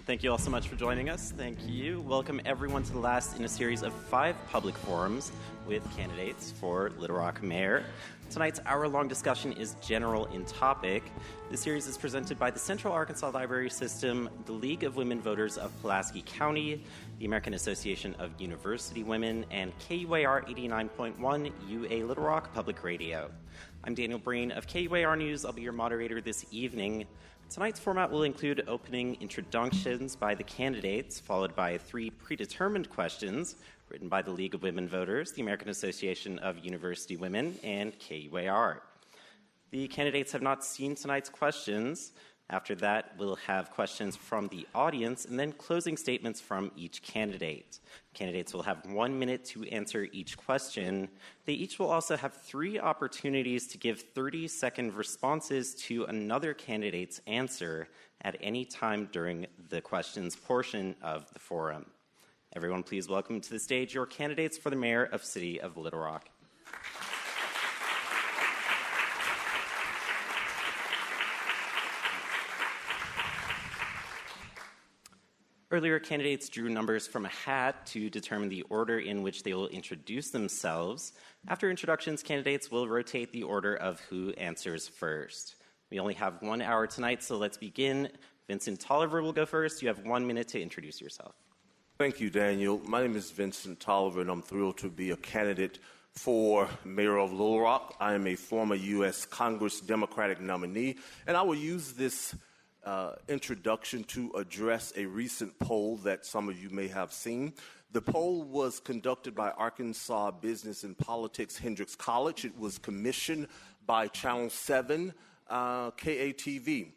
Thank you all so much for joining us. Thank you. Welcome everyone to the last in a series of 5 public forums with candidates for Little Rock Mayor. Tonight's hour-long discussion is general in topic. This series is presented by the Central Arkansas Library System, the League of Women Voters of Pulaski County, the American Association of University Women, and KUAR 89.1 UA Little Rock Public Radio. I'm Daniel Breen of KUAR News. I'll be your moderator this evening. Tonight's format will include opening introductions by the candidates, followed by 3 predetermined questions written by the League of Women Voters, the American Association of University Women, and KUAR. The candidates have not seen tonight's questions. After that, we'll have questions from the audience and then closing statements from each candidate. Candidates will have 1 minute to answer each question. They each will also have 3 opportunities to give 30-second responses to another candidate's answer at any time during the questions portion of the forum. Everyone, please welcome to the stage your candidates for the mayor of City of Little Rock. Earlier, candidates drew numbers from a hat to determine the order in which they will introduce themselves. After introductions, candidates will rotate the order of who answers first. We only have 1 hour tonight, so let's begin. Vincent Tolliver will go first. You have 1 minute to introduce yourself. Thank you, Daniel. My name is Vincent Tolliver, and I'm thrilled to be a candidate for Mayor of Little Rock. I am a former U.S. Congress Democratic nominee, and I will use this introduction to address a recent poll that some of you may have seen. The poll was conducted by Arkansas Business and Politics Hendrix College. It was commissioned by Channel 7 KATV.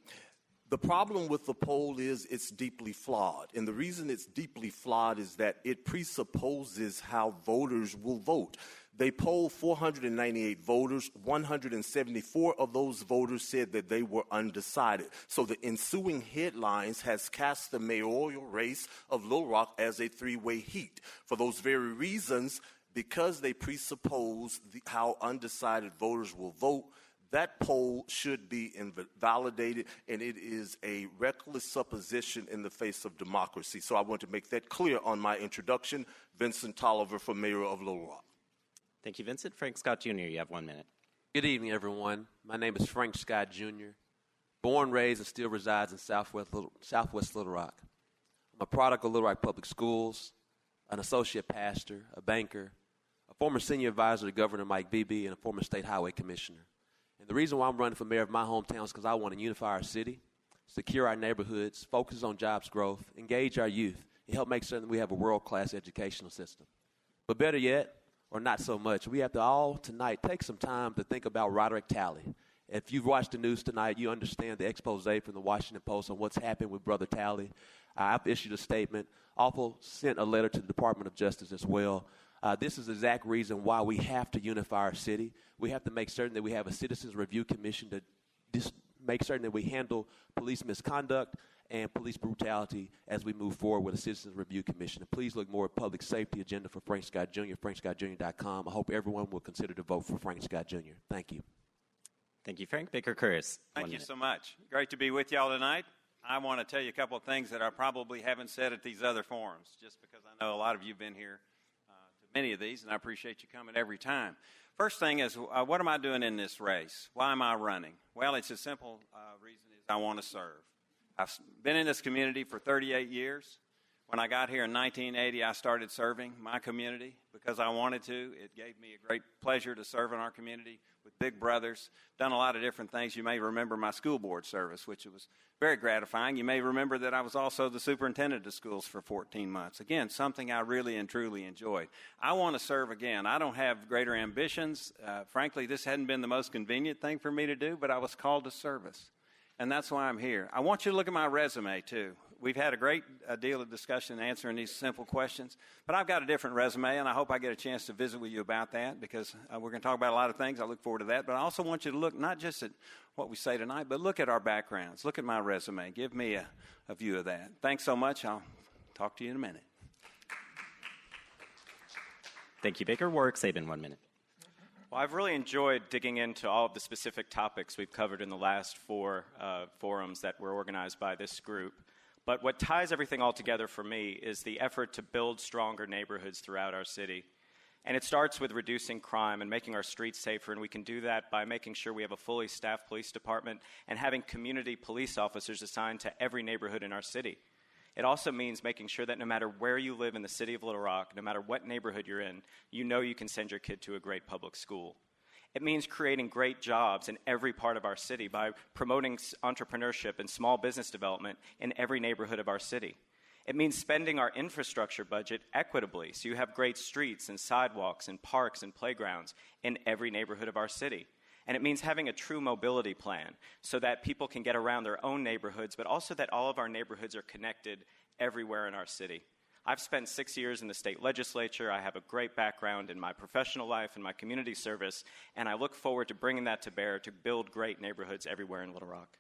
The problem with the poll is it's deeply flawed. And the reason it's deeply flawed is that it presupposes how voters will vote. They polled 498 voters. 174 of those voters said that they were undecided. So the ensuing headlines has cast the mayoral race of Little Rock as a 3-way heat. For those very reasons, because they presuppose how undecided voters will vote, that poll should be invalidated, and it is a reckless supposition in the face of democracy. So I want to make that clear on my introduction. Vincent Tolliver for Mayor of Little Rock. Thank you, Vincent. Frank Scott Jr., you have 1 minute. Good evening, everyone. My name is Frank Scott Jr., born, raised, and still resides in Southwest Little Rock. I'm a product of Little Rock Public Schools, an associate pastor, a banker, a former senior advisor to Governor Mike Beebe, and a former state highway commissioner. And the reason why I'm running for mayor of my hometown is because I want to unify our city, secure our neighborhoods, focus on jobs growth, engage our youth, and help make certain that we have a world-class educational system. But better yet, or not so much, we have to all tonight take some time to think about Roderick Talley. If you've watched the news tonight, you understand the expose from the Washington Post on what's happened with Brother Talley. I've issued a statement, also sent a letter to the Department of Justice as well. This is the exact reason why we have to unify our city. We have to make certain that we have a Citizens Review Commission to make certain that we handle police misconduct and police brutality as we move forward with a Citizens Review Commission. And please look more at public safety agenda for Frank Scott Jr., frankscottjr.com. I hope everyone will consider to vote for Frank Scott Jr. Thank you. Thank you, Frank. Baker Curtis. Thank you so much. Great to be with y'all tonight. I want to tell you a couple of things that I probably haven't said at these other forums, just because I know a lot of you have been here to many of these, and I appreciate you coming every time. First thing is, what am I doing in this race? Why am I running? Well, it's a simple reason is I want to serve. I've been in this community for 38 years. When I got here in 1980, I started serving my community because I wanted to. It gave me a great pleasure to serve in our community with Big Brothers. Done a lot of different things. You may remember my school board service, which was very gratifying. You may remember that I was also the superintendent of schools for 14 months. Again, something I really and truly enjoyed. I want to serve again. I don't have greater ambitions. Frankly, this hadn't been the most convenient thing for me to do, but I was called to service. And that's why I'm here. I want you to look at my resume, too. We've had a great deal of discussion answering these simple questions, but I've got a different resume, and I hope I get a chance to visit with you about that because we're going to talk about a lot of things. I look forward to that, but I also want you to look not just at what we say tonight, but look at our backgrounds. Look at my resume. Give me a view of that. Thanks so much. I'll talk to you in a minute. Thank you, Baker. Warwick Sabin, 1 minute. Well, I've really enjoyed digging into all of the specific topics we've covered in the last 4 forums that were organized by this group. But what ties everything all together for me is the effort to build stronger neighborhoods throughout our city. And it starts with reducing crime and making our streets safer, and we can do that by making sure we have a fully staffed police department and having community police officers assigned to every neighborhood in our city. It also means making sure that no matter where you live in the city of Little Rock, no matter what neighborhood you're in, you know you can send your kid to a great public school. It means creating great jobs in every part of our city by promoting entrepreneurship and small business development in every neighborhood of our city. It means spending our infrastructure budget equitably so you have great streets and sidewalks and parks and playgrounds in every neighborhood of our city. And it means having a true mobility plan so that people can get around their own neighborhoods, but also that all of our neighborhoods are connected everywhere in our city. I've spent 6 years in the state legislature. I have a great background in my professional life and my community service, and I look forward to bringing that to bear to build great neighborhoods everywhere in Little Rock.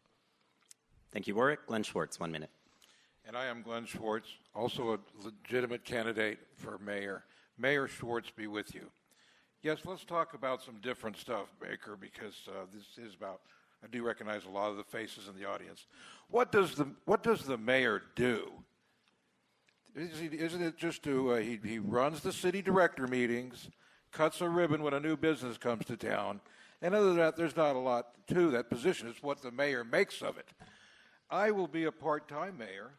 Thank you, Warwick. Glenn Schwartz, 1 minute. And I am Glenn Schwartz, also a legitimate candidate for mayor. Mayor Schwartz be with you. Yes, let's talk about some different stuff, Baker, because this is about, I do recognize a lot of the faces in the audience. What does the mayor do? Isn't it just he runs the city director meetings, cuts a ribbon when a new business comes to town, and other than that, there's not a lot to that position. It's what the mayor makes of it. I will be a part-time mayor,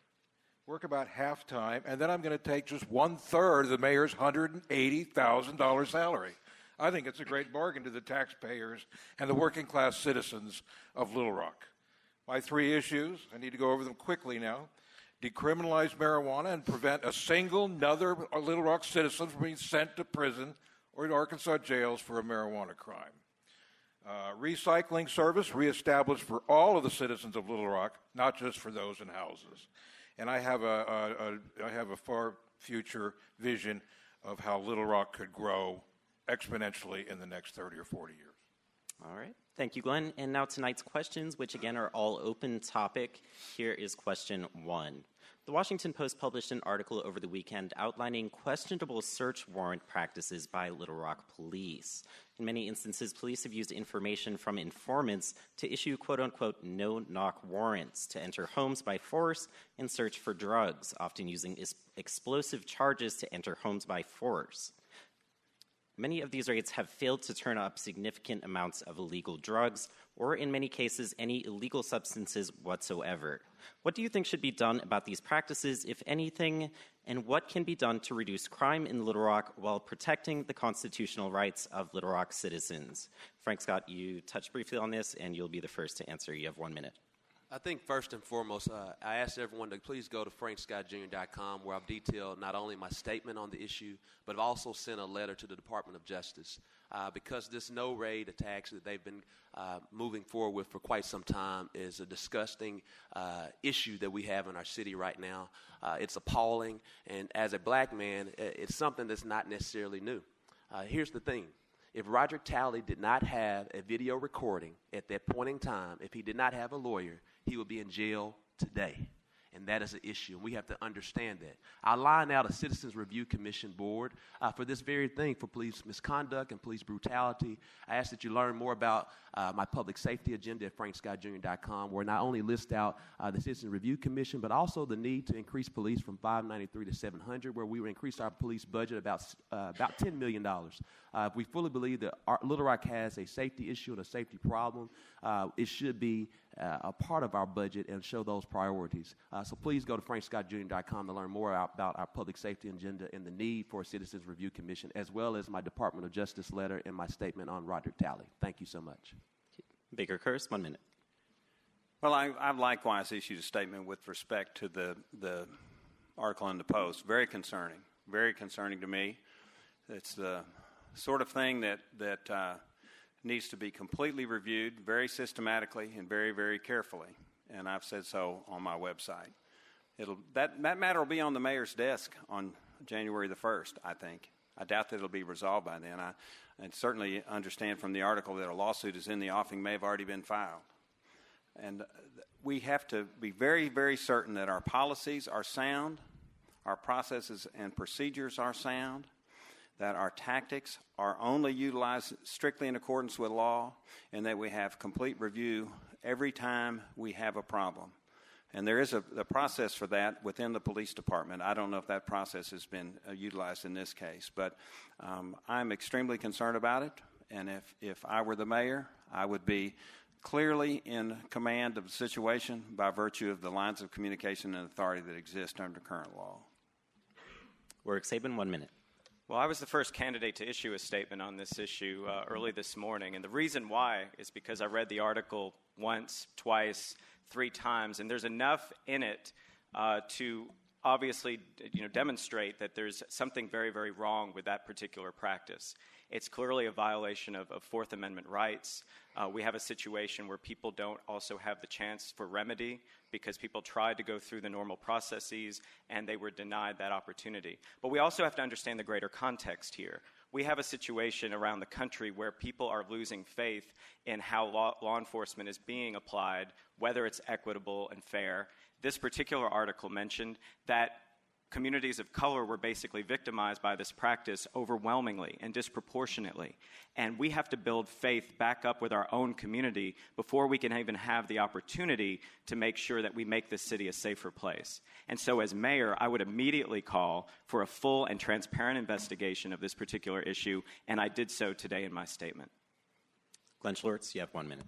work about half-time, and then I'm going to take just 1/3 of the mayor's $180,000 salary. I think it's a great bargain to the taxpayers and the working-class citizens of Little Rock. My 3 issues, I need to go over them quickly now. Decriminalize marijuana and prevent a single another Little Rock citizen from being sent to prison or to Arkansas jails for a marijuana crime. Recycling service reestablished for all of the citizens of Little Rock, not just for those in houses. And I have a far future vision of how Little Rock could grow exponentially in the next 30 or 40 years. All right. Thank you, Glenn. And now tonight's questions, which again are all open topic. Here is question 1. The Washington Post published an article over the weekend outlining questionable search warrant practices by Little Rock police. In many instances, police have used information from informants to issue quote-unquote no-knock warrants to enter homes by force and search for drugs, often using explosive charges to enter homes by force. Many of these raids have failed to turn up significant amounts of illegal drugs, or in many cases, any illegal substances whatsoever. What do you think should be done about these practices, if anything, and what can be done to reduce crime in Little Rock while protecting the constitutional rights of Little Rock citizens? Frank Scott, you touched briefly on this, and you'll be the first to answer. You have 1 minute. I think first and foremost, I asked everyone to please go to frankscottjr.com, where I've detailed not only my statement on the issue, but I've also sent a letter to the Department of Justice. Because this no-raid attacks that they've been moving forward with for quite some time is a disgusting issue that we have in our city right now. It's appalling, and as a black man, it's something that's not necessarily new. Here's the thing. If Roderick Talley did not have a video recording at that point in time, if he did not have a lawyer, he would be in jail today. And that is an issue, and we have to understand that. I line out a Citizens Review Commission board for this very thing, for police misconduct and police brutality. I ask that you learn more about my public safety agenda at frankscottjr.com, where I not only list out the Citizens Review Commission, but also the need to increase police from 593 to 700, where we will increase our police budget about $10 million. We fully believe that Little Rock has a safety issue and a safety problem. It should be a part of our budget and show those priorities. So please go to frankscottjr.com to learn more about our public safety agenda and the need for a Citizens Review Commission, as well as my Department of Justice letter and my statement on Roderick Talley. Thank you so much. Baker Kurse, 1 minute. Well, I've likewise issued a statement with respect to the article in the Post. Very concerning to me. It's the sort of thing that needs to be completely reviewed very systematically and very, very carefully. And I've said so on my website. That matter will be on the mayor's desk on January the 1st, I think. I doubt that it'll be resolved by then. I certainly understand from the article that a lawsuit is in the offing, may have already been filed. And we have to be very, very certain that our policies are sound, our processes and procedures are sound, that our tactics are only utilized strictly in accordance with law, and that we have complete review every time we have a problem. And there is a process for that within the police department. I don't know if that process has been utilized in this case, but I'm extremely concerned about it. And if I were the mayor, I would be clearly in command of the situation by virtue of the lines of communication and authority that exist under current law. Warwick Sabin, 1 minute. Well, I was the first candidate to issue a statement on this issue early this morning, and the reason why is because I read the article once, twice, 3 times, and there's enough in it to obviously demonstrate that there's something very, very wrong with that particular practice. It's clearly a violation of Fourth Amendment rights. We have a situation where people don't also have the chance for remedy because people tried to go through the normal processes and they were denied that opportunity. But we also have to understand the greater context here. We have a situation around the country where people are losing faith in how law enforcement is being applied, whether it's equitable and fair. This particular article mentioned that communities of color were basically victimized by this practice overwhelmingly and disproportionately. And we have to build faith back up with our own community before we can even have the opportunity to make sure that we make this city a safer place. And so as mayor, I would immediately call for a full and transparent investigation of this particular issue, and I did so today in my statement. Glenn Schlortz, you have 1 minute.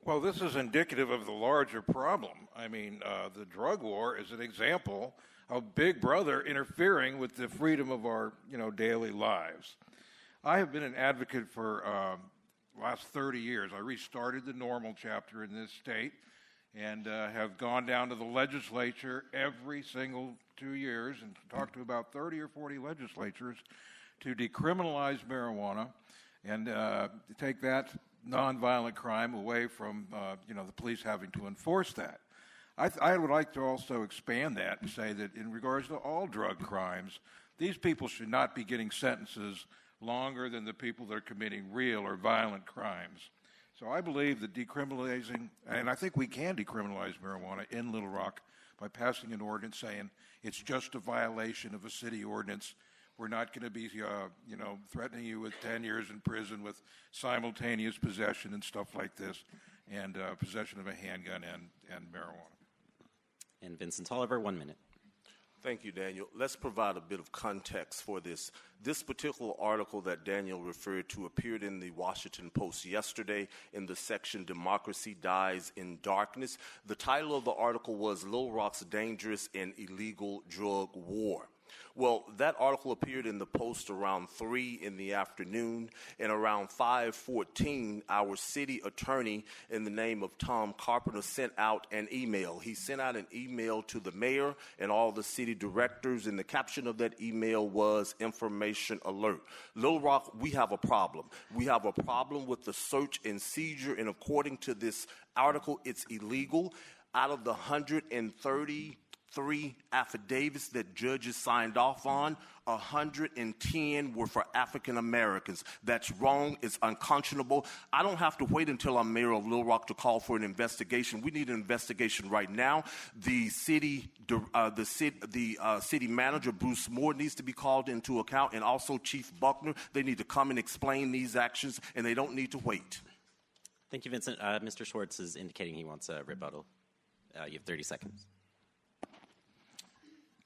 Well, this is indicative of the larger problem. I mean, the drug war is an example of Big Brother interfering with the freedom of our, daily lives. I have been an advocate for last 30 years. I restarted the normal chapter in this state and have gone down to the legislature every single 2 years and talked to about 30 or 40 legislatures to decriminalize marijuana and take that nonviolent crime away from, the police having to enforce that. I would like to also expand that and say that in regards to all drug crimes, these people should not be getting sentences longer than the people that are committing real or violent crimes. So I believe that decriminalizing, and I think we can decriminalize marijuana in Little Rock by passing an ordinance saying it's just a violation of a city ordinance. We're not going to be, threatening you with 10 years in prison with simultaneous possession and stuff like this, and possession of a handgun and marijuana. And Vincent Tolliver, 1 minute. Thank you, Daniel. Let's provide a bit of context for this. This particular article that Daniel referred to appeared in the Washington Post yesterday in the section Democracy Dies in Darkness. The title of the article was Little Rock's Dangerous and Illegal Drug War. Well, that article appeared in the Post around 3 in the afternoon, and around 5:14, our city attorney, in the name of Tom Carpenter, sent out an email. He sent out an email to the mayor and all the city directors, and the caption of that email was information alert. Little Rock, we have a problem. We have a problem with the search and seizure, and according to this article, it's illegal. Out of the 133 affidavits that judges signed off on, 110 were for African Americans. That's wrong. It's unconscionable. I don't have to wait until I'm mayor of Little Rock to call for an investigation. We need an investigation right now. The city manager, Bruce Moore, needs to be called into account, and also Chief Buckner. They need to come and explain these actions, and they don't need to wait. Thank you, Vincent. Mr. Schwartz is indicating he wants a rebuttal. You have 30 seconds.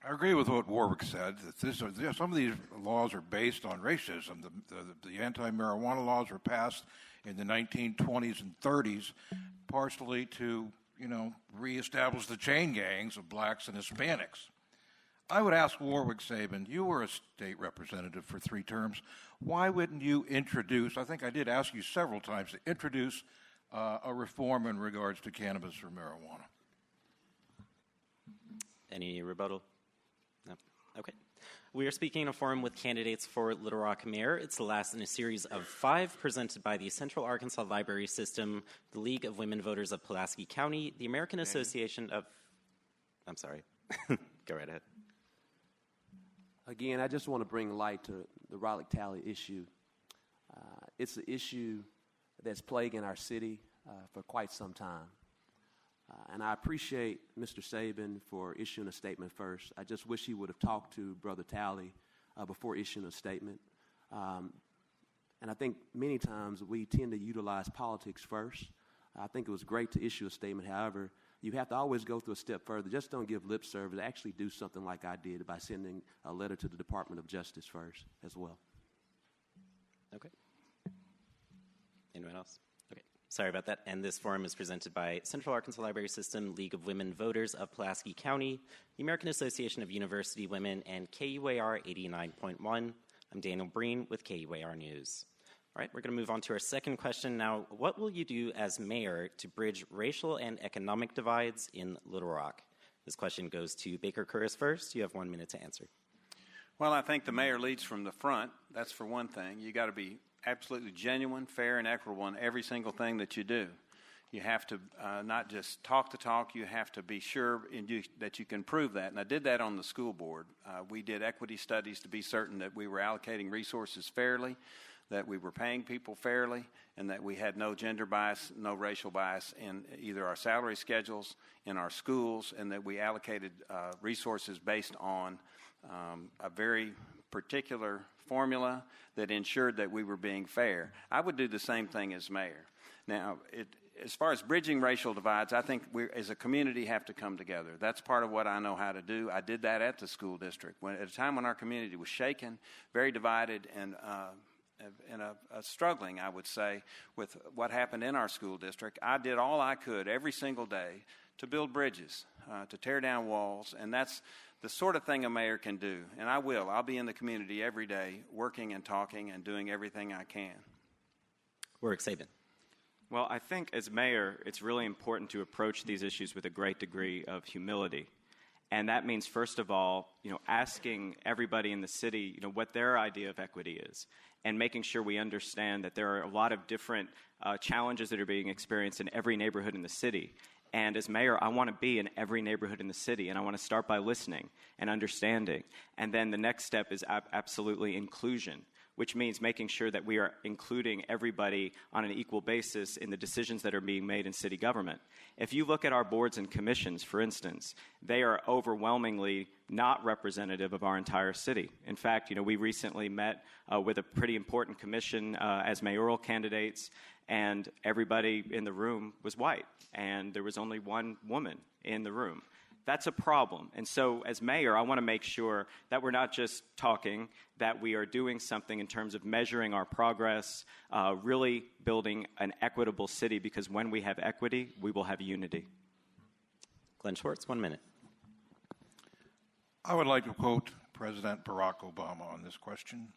I agree with what Warwick said. That some of these laws are based on racism. The anti-marijuana laws were passed in the 1920s and 30s, partially to, reestablish the chain gangs of blacks and Hispanics. I would ask Warwick Sabin, you were a state representative for 3 terms. Why wouldn't you introduce, I think I did ask you several times, to introduce a reform in regards to cannabis or marijuana? Any rebuttal? No? Okay. We are speaking in a forum with candidates for Little Rock Mayor. It's the last in a series of 5 presented by the Central Arkansas Library System, the League of Women Voters of Pulaski County, the American Association of... I'm sorry. Go right ahead. Again, I just want to bring light to the Raleigh Talley issue. It's an issue that's plaguing our city for quite some time. And I appreciate Mr. Sabin for issuing a statement first. I just wish he would have talked to Brother Talley before issuing a statement. And I think many times we tend to utilize politics first. I think it was great to issue a statement. However, you have to always go through a step further. Just don't give lip service. Actually do something like I did by sending a letter to the Department of Justice first as well. Okay. Anyone else? Okay. Sorry about that. And this forum is presented by Central Arkansas Library System, League of Women Voters of Pulaski County, the American Association of University Women, and KUAR 89.1. I'm Daniel Breen with KUAR News. All right, we're going to move on to our second question now. What will you do as mayor to bridge racial and economic divides in Little Rock? This question goes to Baker Curris first. You have 1 minute to answer. Well, I think the mayor leads from the front. That's for one thing. You got to be absolutely genuine, fair, and equitable in every single thing that you do. You have to not just talk the talk, you have to be sure that you can prove that. And I did that on the school board. We did equity studies to be certain that we were allocating resources fairly, that we were paying people fairly, and that we had no gender bias, no racial bias in either our salary schedules, in our schools, and that we allocated resources based on a very particular formula that ensured that we were being fair. I would do the same thing as mayor. Now, as far as bridging racial divides, I think we as a community have to come together. That's part of what I know how to do. I did that at the school district. At a time when our community was shaken, very divided, and struggling, I would say, with what happened in our school district, I did all I could every single day to build bridges, to tear down walls, and that's the sort of thing a mayor can do. And I will. I'll be in the community every day working and talking and doing everything I can. Warwick Sabin. Well, I think as mayor, it's really important to approach these issues with a great degree of humility. And that means, first of all, asking everybody in the city, what their idea of equity is, and making sure we understand that there are a lot of different challenges that are being experienced in every neighborhood in the city. And as mayor, I want to be in every neighborhood in the city, and I want to start by listening and understanding. And then the next step is absolutely inclusion, which means making sure that we are including everybody on an equal basis in the decisions that are being made in city government. If you look at our boards and commissions, for instance, they are overwhelmingly not representative of our entire city. In fact, we recently met with a pretty important commission as mayoral candidates, and everybody in the room was white, and there was only one woman in the room. That's a problem. And so as mayor, I want to make sure that we're not just talking, that we are doing something in terms of measuring our progress, really building an equitable city, because when we have equity, we will have unity. Glenn Schwartz, 1 minute. I would like to quote President Barack Obama on this question.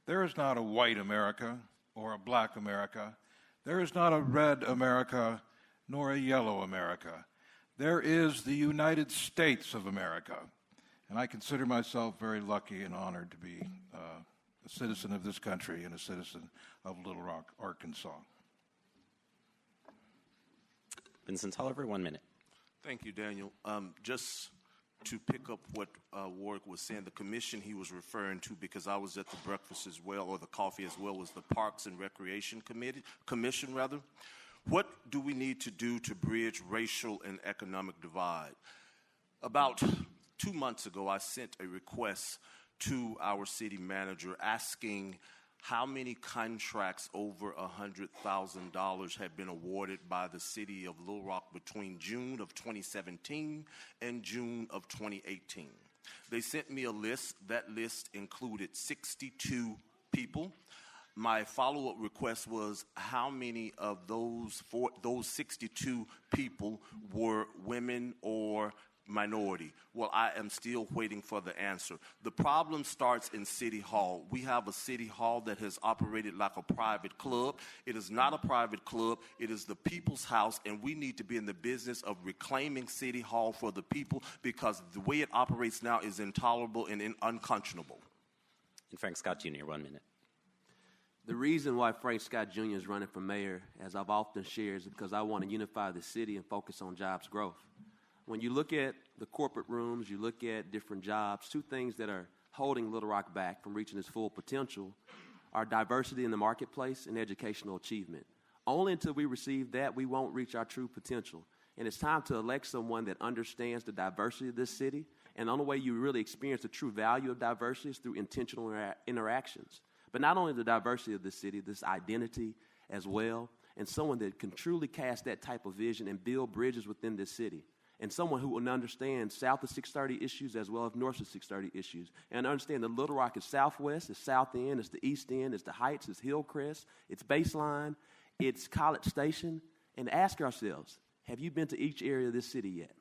There is not a white America or a black America. There is not a red America nor a yellow America. There is the United States of America, and I consider myself very lucky and honored to be a citizen of this country and a citizen of Little Rock, Arkansas. Vincent Tolliver, 1 minute. Thank you, Daniel. Just to pick up what Warwick was saying, the commission he was referring to, because I was at the breakfast as well, or the coffee as well, was the Parks and Recreation Commission. What do we need to do to bridge racial and economic divide? About 2 months ago, I sent a request to our city manager asking how many contracts over $100,000 had been awarded by the city of Little Rock between June of 2017 and June of 2018. They sent me a list. That list included 62 people. My follow-up request was how many of those 62 people were women or minority. Well, I am still waiting for the answer. The problem starts in City Hall. We have a City Hall that has operated like a private club. It is not a private club. It is the people's house, and we need to be in the business of reclaiming City Hall for the people, because the way it operates now is intolerable and unconscionable. And Frank Scott Jr., 1 minute. The reason why Frank Scott Jr. is running for mayor, as I've often shared, is because I want to unify the city and focus on jobs growth. When you look at the corporate rooms, you look at different jobs, two things that are holding Little Rock back from reaching its full potential are diversity in the marketplace and educational achievement. Only until we receive that, we won't reach our true potential. And it's time to elect someone that understands the diversity of this city. And the only way you really experience the true value of diversity is through intentional interactions. But not only the diversity of the city, this identity as well. and someone that can truly cast that type of vision and build bridges within this city. And someone who will understand south of 630 issues as well as north of 630 issues. And understand that Little Rock is southwest, it's south end, it's the east end, it's the Heights, it's Hillcrest, it's Baseline, it's College Station. And ask ourselves, have you been to each area of this city yet?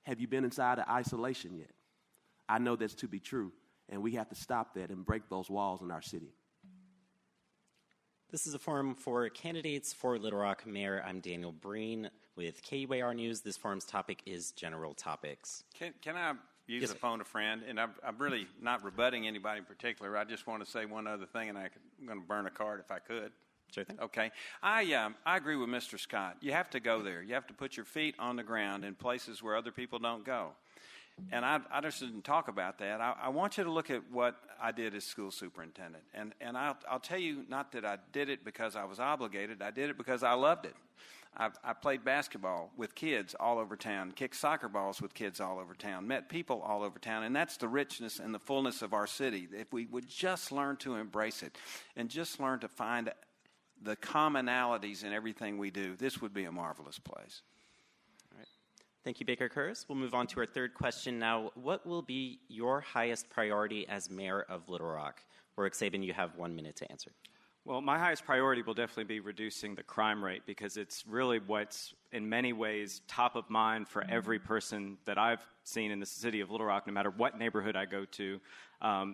Have you been inside of isolation yet? I know that's to be true, and we have to stop that and break those walls in our city. This is a forum for candidates for Little Rock Mayor. I'm Daniel Breen with KUAR News. This forum's topic is general topics. Can I use the phone a friend? And I'm really not rebutting anybody in particular. I just want to say one other thing, and I'm going to burn a card if I could. Sure thing. Okay. I agree with Mr. Scott. You have to go there. You have to put your feet on the ground in places where other people don't go. And I just didn't talk about that. I want you to look at what I did as school superintendent. And I'll tell you, not that I did it because I was obligated. I did it because I loved it. I played basketball with kids all over town, kicked soccer balls with kids all over town, met people all over town, and that's the richness and the fullness of our city. If we would just learn to embrace it and just learn to find the commonalities in everything we do, this would be a marvelous place. All right. Thank you, Baker Kurz. We'll move on to our third question now. What will be your highest priority as mayor of Little Rock? Rick Sabin, you have 1 minute to answer. Well, my highest priority will definitely be reducing the crime rate because it's really what's in many ways top of mind for every person that I've seen in the city of Little Rock, no matter what neighborhood I go to.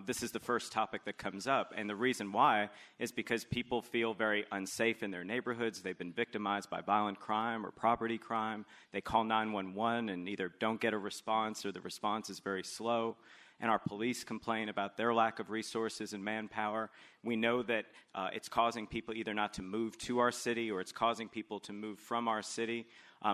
This is the first topic that comes up. And the reason why is because people feel very unsafe in their neighborhoods. They've been victimized by violent crime or property crime. They call 911 and either don't get a response or the response is very slow. And our police complain about their lack of resources and manpower. We know that it's causing people either not to move to our city or it's causing people to move from our city.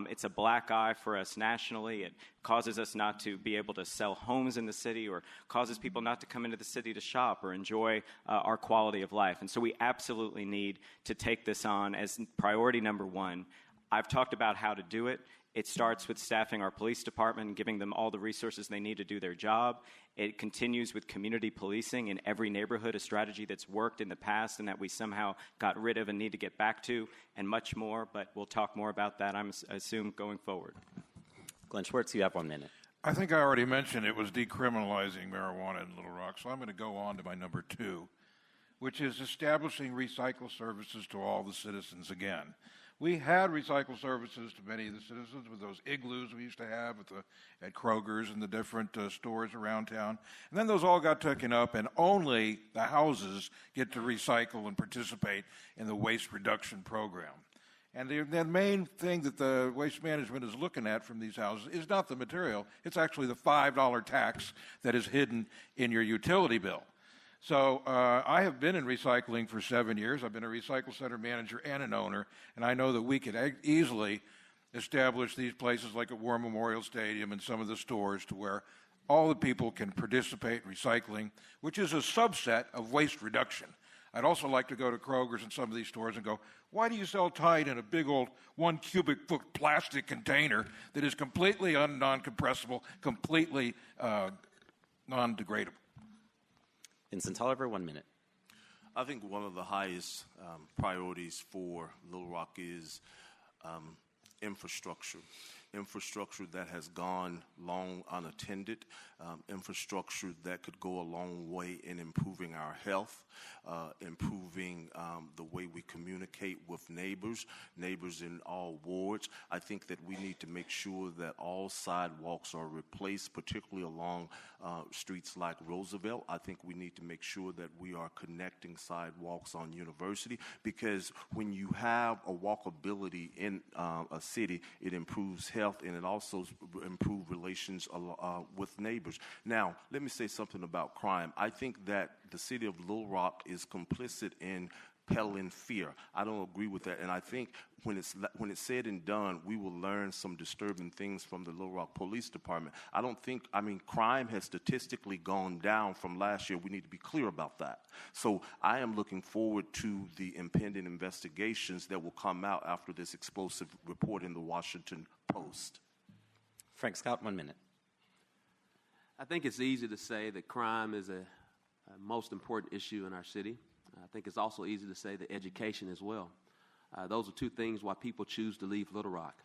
It's a black eye for us nationally. It causes us not to be able to sell homes in the city or causes people not to come into the city to shop or enjoy our quality of life. And so we absolutely need to take this on as priority number one. I've talked about how to do it. It starts with staffing our police department and giving them all the resources they need to do their job. It continues with community policing in every neighborhood, a strategy that's worked in the past and that we somehow got rid of and need to get back to, and much more, but we'll talk more about that, I assume, going forward. Glenn Schwartz, you have 1 minute. I think I already mentioned it was decriminalizing marijuana in Little Rock, so I'm going to go on to my number 2, which is establishing recycle services to all the citizens again. We had recycle services to many of the citizens with those igloos we used to have at Kroger's and the different stores around town. And then those all got taken up, and only the houses get to recycle and participate in the waste reduction program. And the main thing that the waste management is looking at from these houses is not the material. It's actually the $5 tax that is hidden in your utility bill. So I have been in recycling for 7 years. I've been a recycle center manager and an owner, and I know that we could easily establish these places like at War Memorial Stadium and some of the stores to where all the people can participate in recycling, which is a subset of waste reduction. I'd also like to go to Kroger's and some of these stores and go, why do you sell Tide in a big old 1 cubic foot plastic container that is completely non-compressible, completely non-degradable? Vincent Tolliver, 1 minute. I think one of the highest priorities for Little Rock is infrastructure. Infrastructure that has gone long unattended, infrastructure that could go a long way in improving our health, improving the way we communicate with neighbors in all wards. I think that we need to make sure that all sidewalks are replaced, particularly along streets like Roosevelt. I think we need to make sure that we are connecting sidewalks on University, because when you have a walkability in a city, it improves health and it also improves relations with neighbors. Now, let me say something about crime. I think that the city of Little Rock is complicit in peddling fear. I don't agree with that, and I think when it's said and done, we will learn some disturbing things from the Little Rock Police Department. Crime has statistically gone down from last year. We need to be clear about that. So I am looking forward to the impending investigations that will come out after this explosive report in the Washington Post. Frank Scott, 1 minute. I think it's easy to say that crime is a most important issue in our city. I think it's also easy to say that education as well. Those are two things why people choose to leave Little Rock.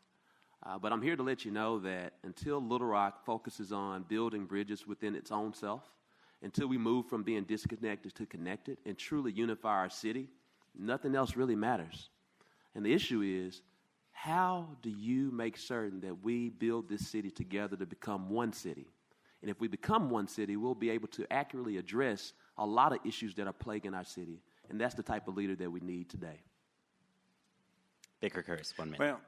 But I'm here to let you know that until Little Rock focuses on building bridges within its own self, until we move from being disconnected to connected and truly unify our city, nothing else really matters. And the issue is, how do you make certain that we build this city together to become one city? And if we become one city, we'll be able to accurately address a lot of issues that are plaguing our city. And that's the type of leader that we need today. Baker Curtis, 1 minute. Well,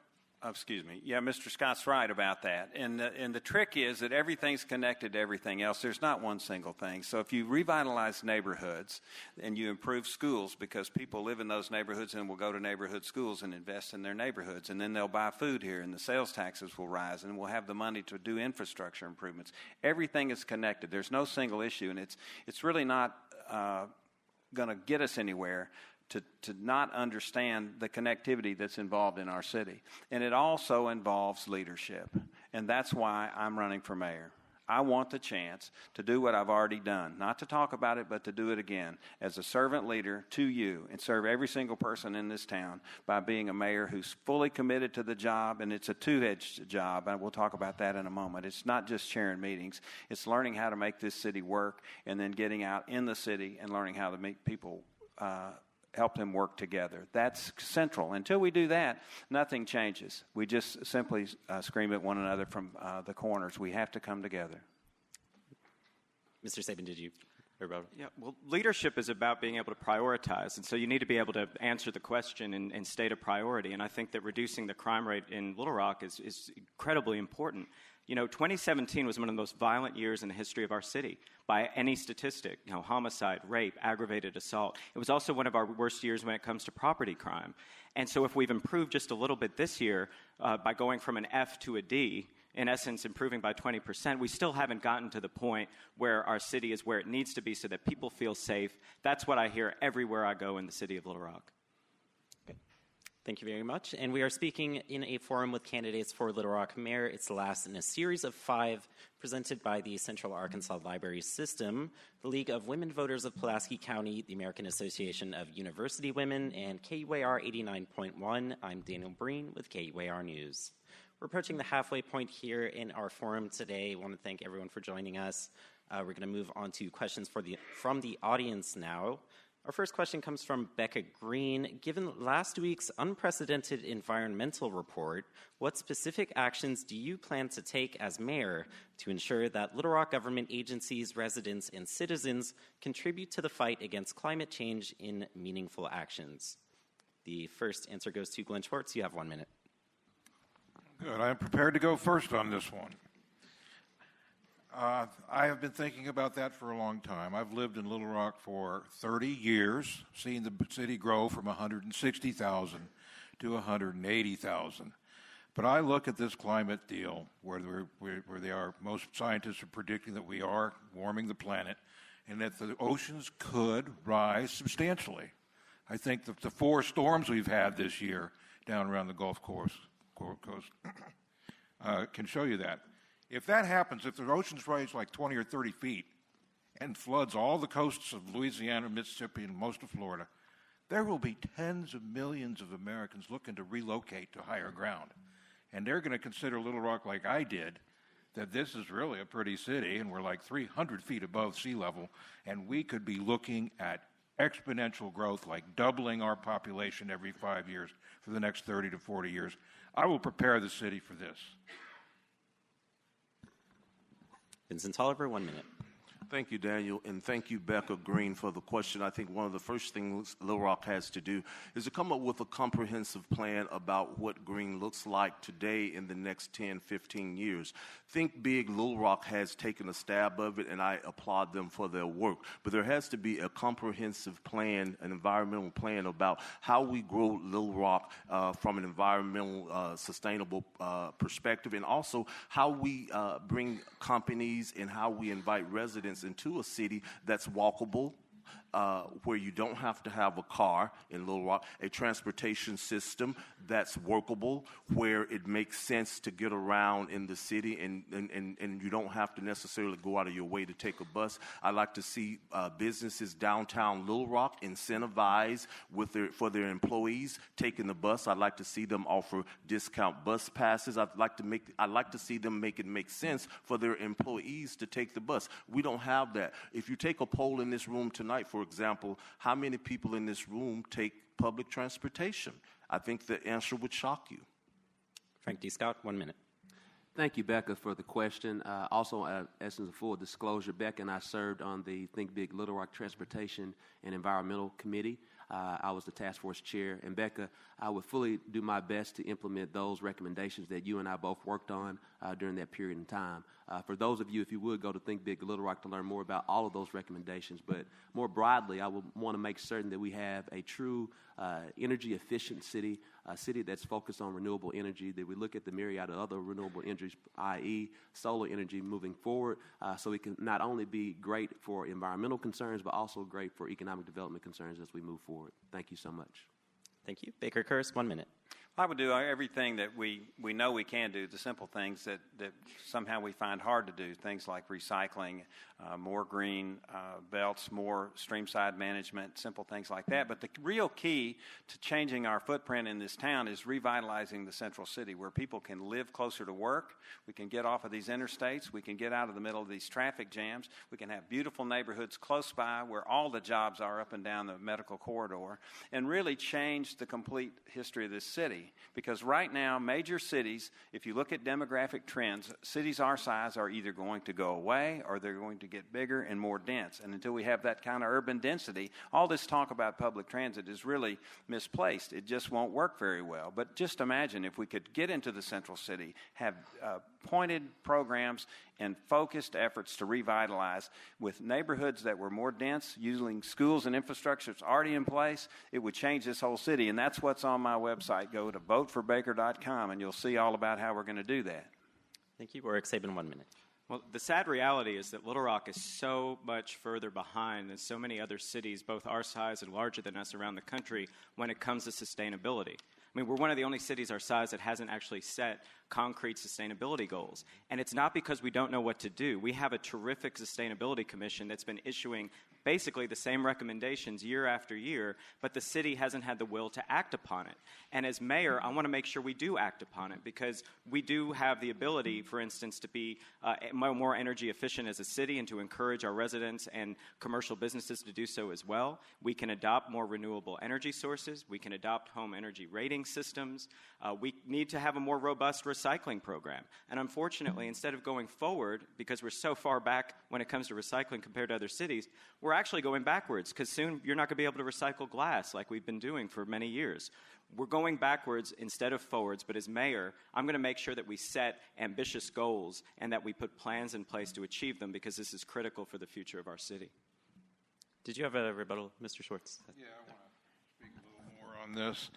excuse me. Yeah, Mr. Scott's right about that. And the trick is that everything's connected to everything else. There's not one single thing. So if you revitalize neighborhoods and you improve schools, because people live in those neighborhoods and will go to neighborhood schools and invest in their neighborhoods, and then they'll buy food here and the sales taxes will rise and we'll have the money to do infrastructure improvements. Everything is connected. There's no single issue, and it's really not going to get us anywhere to not understand the connectivity that's involved in our city. And it also involves leadership. And that's why I'm running for mayor. I want the chance to do what I've already done, not to talk about it, but to do it again as a servant leader to you and serve every single person in this town by being a mayor who's fully committed to the job. And it's a two-edged job, and we'll talk about that in a moment. It's not just chairing meetings. It's learning how to make this city work and then getting out in the city and learning how to make people help them work together. That's central. Until we do that, nothing changes. We just simply scream at one another from the corners. We have to come together. Mr. Sabin, did you hear about it? Yeah, well, leadership is about being able to prioritize, and so you need to be able to answer the question and state a priority, and I think that reducing the crime rate in Little Rock is incredibly important. You know, 2017 was one of the most violent years in the history of our city by any statistic. You know, homicide, rape, aggravated assault. It was also one of our worst years when it comes to property crime. And so if we've improved just a little bit this year by going from an F to a D, in essence improving by 20%, we still haven't gotten to the point where our city is where it needs to be so that people feel safe. That's what I hear everywhere I go in the city of Little Rock. Thank you very much. And we are speaking in a forum with candidates for Little Rock Mayor. It's the last in a series of 5 presented by the Central Arkansas Library System, the League of Women Voters of Pulaski County, the American Association of University Women, and KUAR 89.1. I'm Daniel Breen with KUAR News. We're approaching the halfway point here in our forum today. I want to thank everyone for joining us. We're going to move on to questions from the audience now. Our first question comes from Becca Green. Given last week's unprecedented environmental report, what specific actions do you plan to take as mayor to ensure that Little Rock government agencies, residents, and citizens contribute to the fight against climate change in meaningful actions? The first answer goes to Glenn Schwartz. You have 1 minute. Good. I'm prepared to go first on this one. I have been thinking about that for a long time. I've lived in Little Rock for 30 years, seen the city grow from 160,000 to 180,000. But I look at this climate deal where most scientists are predicting that we are warming the planet and that the oceans could rise substantially. I think that the 4 storms we've had this year down around the Gulf Coast can show you that. If that happens, if the oceans rise like 20 or 30 feet and floods all the coasts of Louisiana, Mississippi, and most of Florida, there will be tens of millions of Americans looking to relocate to higher ground. And they're going to consider Little Rock, like I did, that this is really a pretty city, and we're like 300 feet above sea level, and we could be looking at exponential growth, like doubling our population every 5 years for the next 30 to 40 years. I will prepare the city for this. Vincent Tolliver, 1 minute. Thank you, Daniel, and thank you, Becca Green, for the question. I think one of the first things Little Rock has to do is to come up with a comprehensive plan about what green looks like today in the next 10, 15 years. Think big. Little Rock has taken a stab of it, and I applaud them for their work. But there has to be a comprehensive plan, an environmental plan about how we grow Little Rock from an environmental, sustainable perspective, and also how we bring companies and how we invite residents into a city that's walkable, where you don't have to have a car in Little Rock, a transportation system that's workable, where it makes sense to get around in the city and you don't have to necessarily go out of your way to take a bus. I'd like to see businesses downtown Little Rock incentivize for their employees taking the bus. I'd like to see them offer discount bus passes. I'd like to see them make it make sense for their employees to take the bus. We don't have that. If you take a poll in this room tonight, for example, how many people in this room take public transportation? I think the answer would shock you. Frank D. Scott, 1 minute. Thank you, Becca, for the question. Also, essence of full disclosure, Becca and I served on the Think Big Little Rock Transportation and Environmental Committee. I was the task force chair. And Becca, I would fully do my best to implement those recommendations that you and I both worked on during that period in time. For those of you, if you would, go to Think Big Little Rock to learn more about all of those recommendations. But more broadly, I would want to make certain that we have a true energy efficient city, a city that's focused on renewable energy, that we look at the myriad of other renewable energies, i.e. solar energy moving forward, so it can not only be great for environmental concerns, but also great for economic development concerns as we move forward. Thank you so much. Thank you. Baker Kurz, 1 minute. I would do everything that we know we can do, the simple things that somehow we find hard to do, things like recycling, more green belts, more streamside management, simple things like that. But the real key to changing our footprint in this town is revitalizing the central city, where people can live closer to work, we can get off of these interstates, we can get out of the middle of these traffic jams, we can have beautiful neighborhoods close by where all the jobs are up and down the medical corridor, and really change the complete history of this city. Because right now, major cities, if you look at demographic trends, cities our size are either going to go away or they're going to get bigger and more dense. And until we have that kind of urban density, all this talk about public transit is really misplaced. It just won't work very well. But just imagine if we could get into the central city, have pointed programs and focused efforts to revitalize with neighborhoods that were more dense, using schools and infrastructure that's already in place, it would change this whole city. And that's what's on my website. Go to voteforbaker.com and you'll see all about how we're going to do that. Thank you. Warwick Sabin, 1 minute. Well, the sad reality is that Little Rock is so much further behind than so many other cities, both our size and larger than us around the country, when it comes to sustainability. I mean, we're one of the only cities our size that hasn't actually set concrete sustainability goals. And it's not because we don't know what to do. We have a terrific sustainability commission that's been issuing basically the same recommendations year after year, but the city hasn't had the will to act upon it. And as mayor, I want to make sure we do act upon it, because we do have the ability, for instance, to be more energy efficient as a city and to encourage our residents and commercial businesses to do so as well. We can adopt more renewable energy sources. We can adopt home energy rating systems. We need to have a more robust recycling program. And unfortunately, instead of going forward, because we're so far back when it comes to recycling compared to other cities, we're actually going backwards, because soon you're not going to be able to recycle glass like we've been doing for many years. We're going backwards instead of forwards, but as mayor, I'm going to make sure that we set ambitious goals and that we put plans in place to achieve them, because this is critical for the future of our city. Did you have a rebuttal, Mr. Schwartz? Yeah, I want to speak a little more on this.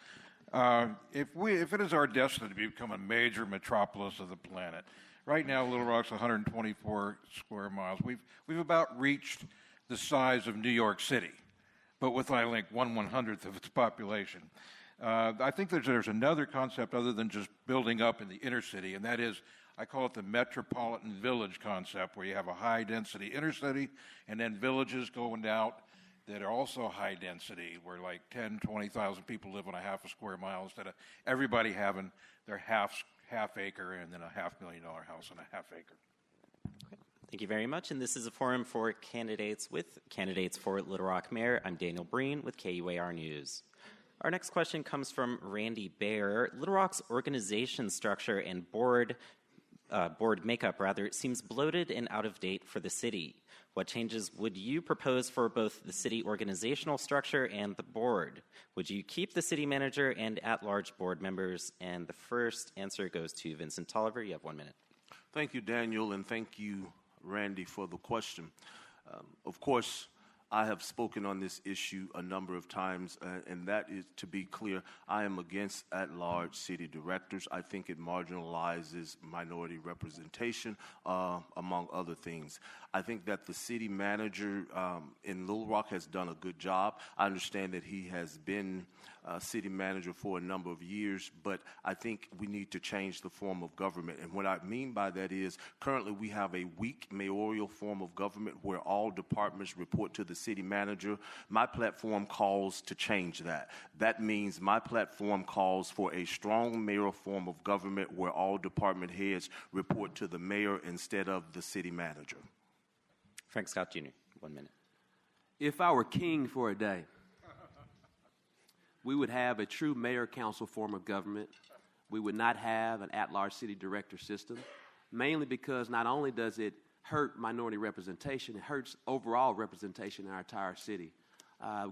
If it is our destiny to become a major metropolis of the planet, right now Little Rock's 124 square miles. We've about reached the size of New York City, but with I think 1/100th of its population. I think there's another concept other than just building up in the inner city, and that is, I call it the metropolitan village concept, where you have a high-density inner city and then villages going out that are also high density, where like 10, 20,000 people live on a half a square mile instead of everybody having their half acre and then a $500,000 house on a half acre. Okay. Thank you very much. And this is a forum for candidates for Little Rock Mayor. I'm Daniel Breen with KUAR News. Our next question comes from Randy Baer. Little Rock's organization structure and board makeup, seems bloated and out of date for the city. What changes would you propose for both the city organizational structure and the board? Would you keep the city manager and at-large board members? And the first answer goes to Vincent Tolliver. You have 1 minute. Thank you, Daniel, and thank you, Randy, for the question. Of course, I have spoken on this issue a number of times, and that is, to be clear, I am against at-large city directors. I think it marginalizes minority representation, among other things. I think that the city manager in Little Rock has done a good job. I understand that he has been city manager for a number of years, but I think we need to change the form of government. And what I mean by that is currently we have a weak mayoral form of government where all departments report to the city manager. My platform calls to change that. That means my platform calls for a strong mayoral form of government where all department heads report to the mayor instead of the city manager. Frank Scott Jr., 1 minute. If I were king for a day, we would have a true mayor-council form of government. We would not have an at-large city director system, mainly because not only does it hurt minority representation, it hurts overall representation in our entire city.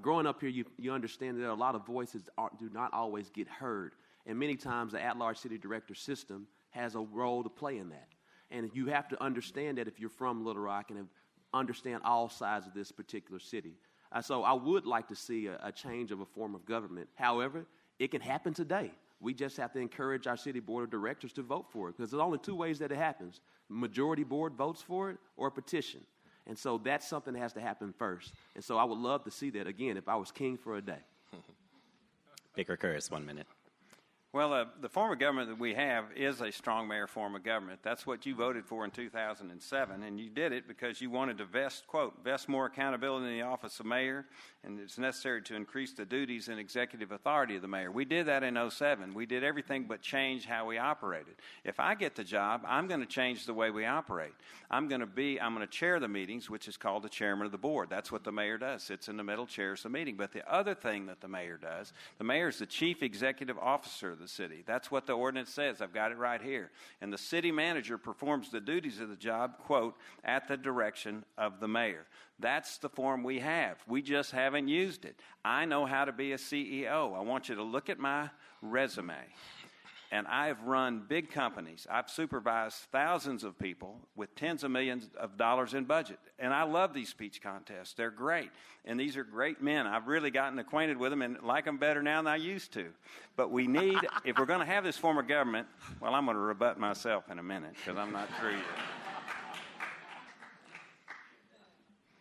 Growing up here, you understand that there are a lot of voices do not always get heard, and many times the at-large city director system has a role to play in that. And you have to understand that if you're from Little Rock and understand all sides of this particular city. So I would like to see a change of a form of government. However, it can happen today. We just have to encourage our city board of directors to vote for it, because there's only two ways that it happens. Majority board votes for it or a petition. And so that's something that has to happen first. And so I would love to see that, again, if I was king for a day. Baker Curtis, 1 minute. Well, the form of government that we have is a strong mayor form of government. That's what you voted for in 2007, and you did it because you wanted to vest more accountability in the office of mayor, and it's necessary to increase the duties and executive authority of the mayor. We did that in 2007. We did everything but change how we operated. If I get the job, I'm going to change the way we operate. I'm going to chair the meetings, which is called the chairman of the board. That's what the mayor does. Sits in the middle, chairs the meeting. But the other thing that the mayor does, the mayor is the chief executive officer of the city. That's what the ordinance says. I've got it right here. And the city manager performs the duties of the job, quote, at the direction of the mayor. That's the form we have. We just haven't used it. I know how to be a CEO. I want you to look at my resume. And I have run big companies. I've supervised thousands of people with tens of millions of dollars in budget. And I love these speech contests. They're great. And these are great men. I've really gotten acquainted with them and like them better now than I used to. But we need, if we're going to have this form of government, well, I'm going to rebut myself in a minute because I'm not through yet.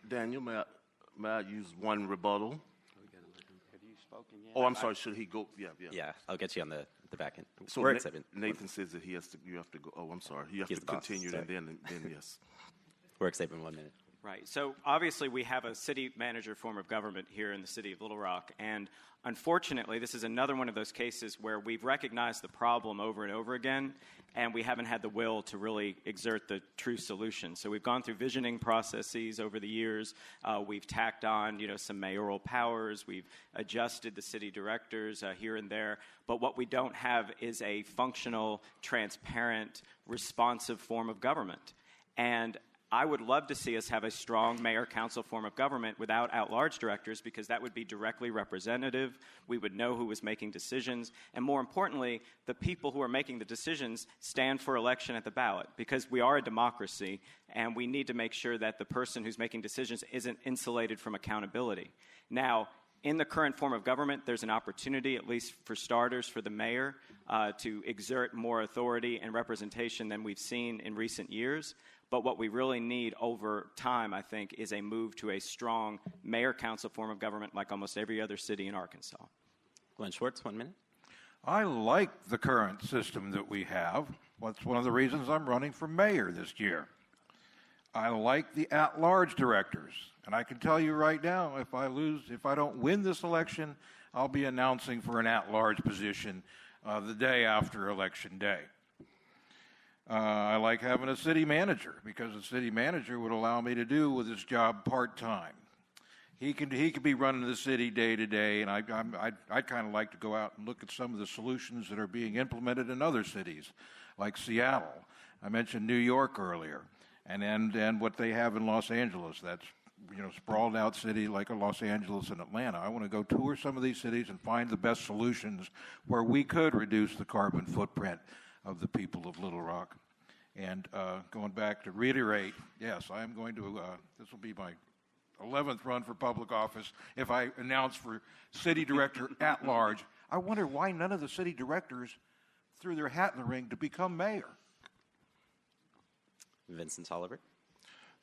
Daniel, may I use one rebuttal? Have you spoken yet? Oh, I'm sorry. Should he go? Yeah, I'll get you on the back end. So We're excited. Nathan says that you have to go. Oh, I'm sorry. You have He's to the boss, continue, sorry. and then yes. We're excited in 1 minute. Right. So obviously we have a city manager form of government here in the city of Little Rock. And unfortunately, this is another one of those cases where we've recognized the problem over and over again, and we haven't had the will to really exert the true solution. So we've gone through visioning processes over the years. We've tacked on, some mayoral powers. We've adjusted the city directors here and there. But what we don't have is a functional, transparent, responsive form of government. And I would love to see us have a strong mayor-council form of government without at-large directors, because that would be directly representative. We would know who was making decisions. And more importantly, the people who are making the decisions stand for election at the ballot, because we are a democracy, and we need to make sure that the person who's making decisions isn't insulated from accountability. Now, in the current form of government, there's an opportunity, at least for starters, for the mayor to exert more authority and representation than we've seen in recent years. But what we really need over time, I think, is a move to a strong mayor-council form of government like almost every other city in Arkansas. Glenn Schwartz, 1 minute. I like the current system that we have. That's one of the reasons I'm running for mayor this year. I like the at-large directors. And I can tell you right now, if I don't win this election, I'll be announcing for an at-large position the day after Election Day. I like having a city manager, because the city manager would allow me to do with his job part-time. He could be running the city day to day, and I'd kind of like to go out and look at some of the solutions that are being implemented in other cities, like Seattle. I mentioned New York earlier, and what they have in Los Angeles. That's sprawled out city like a Los Angeles and Atlanta. I want to go tour some of these cities and find the best solutions where we could reduce the carbon footprint of the people of Little Rock. And going back to reiterate, yes, I am going to, this will be my 11th run for public office if I announce for city director at large. I wonder why none of the city directors threw their hat in the ring to become mayor. Vincent Tolliver.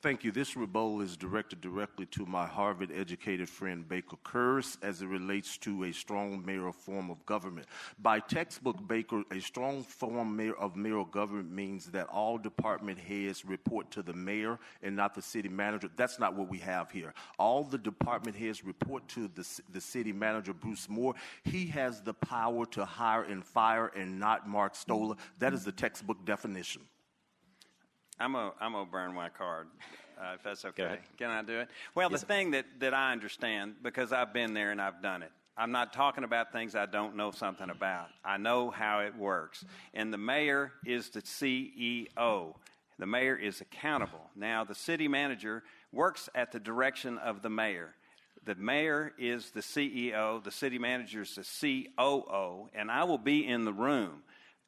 Thank you. This rebuttal is directed directly to my Harvard-educated friend Baker Kurz as it relates to a strong mayoral form of government. By textbook Baker, a strong form of mayoral government means that all department heads report to the mayor and not the city manager. That's not what we have here. All the department heads report to the city manager, Bruce Moore. He has the power to hire and fire and not Mark Stoller. That is the textbook definition. I'm gonna burn my card, if that's okay. Can I do it? Well, the thing that I understand, because I've been there and I've done it, I'm not talking about things I don't know something about. I know how it works. And the mayor is the CEO. The mayor is accountable. Now, the city manager works at the direction of the mayor. The mayor is the CEO, the city manager is the COO, and I will be in the room